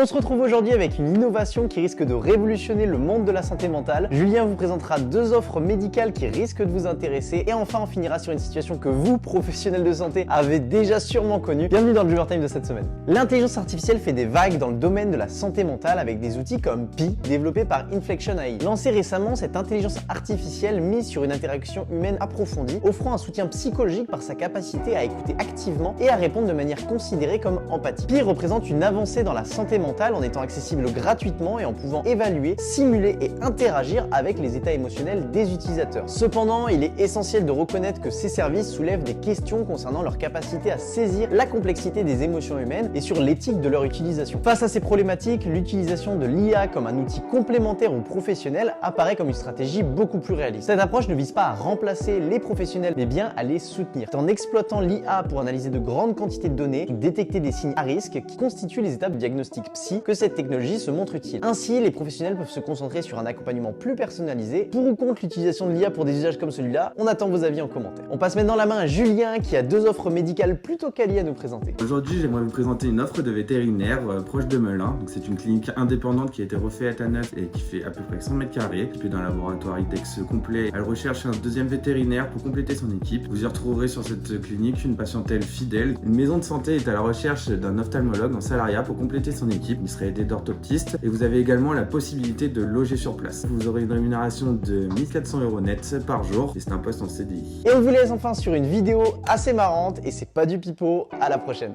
On se retrouve aujourd'hui avec une innovation qui risque de révolutionner le monde de la santé mentale. Julien vous présentera deux offres médicales qui risquent de vous intéresser. Et enfin, on finira sur une situation que vous, professionnels de santé, avez déjà sûrement connue. Bienvenue dans le Dreamer Time de cette semaine. L'intelligence artificielle fait des vagues dans le domaine de la santé mentale avec des outils comme Pi, développé par Inflection AI. Lancée récemment, cette intelligence artificielle mise sur une interaction humaine approfondie, offrant un soutien psychologique par sa capacité à écouter activement et à répondre de manière considérée comme empathique. Pi représente une avancée dans la santé mentale en étant accessible gratuitement et en pouvant évaluer, simuler et interagir avec les états émotionnels des utilisateurs. Cependant, il est essentiel de reconnaître que ces services soulèvent des questions concernant leur capacité à saisir la complexité des émotions humaines et sur l'éthique de leur utilisation. Face à ces problématiques, l'utilisation de l'IA comme un outil complémentaire aux professionnels apparaît comme une stratégie beaucoup plus réaliste. Cette approche ne vise pas à remplacer les professionnels, mais bien à les soutenir. En exploitant l'IA pour analyser de grandes quantités de données, détecter des signes à risque qui constituent les étapes de diagnostic psy, que cette technologie se montre utile. Ainsi, les professionnels peuvent se concentrer sur un accompagnement plus personnalisé. Pour ou contre l'utilisation de l'IA pour des usages comme celui-là, on attend vos avis en commentaire. On passe maintenant la main à Julien qui a deux offres médicales plutôt qualies à nous présenter. Aujourd'hui, j'aimerais vous présenter une offre de vétérinaire proche de Melun. C'est une clinique indépendante qui a été refaite à neuf et qui fait à peu près 100 mètres carrés, équipée d'un laboratoire ITEX complet. Elle recherche un deuxième vétérinaire pour compléter son équipe. Vous y retrouverez sur cette clinique une patientèle fidèle. Une maison de santé est à la recherche d'un ophtalmologue en salariat pour compléter son équipe. Il serait aidé d'orthoptiste et vous avez également la possibilité de loger sur place. Vous aurez une rémunération de 1400 € net par jour et c'est un poste en CDI. Et on vous laisse enfin sur une vidéo assez marrante et c'est pas du pipeau. À la prochaine.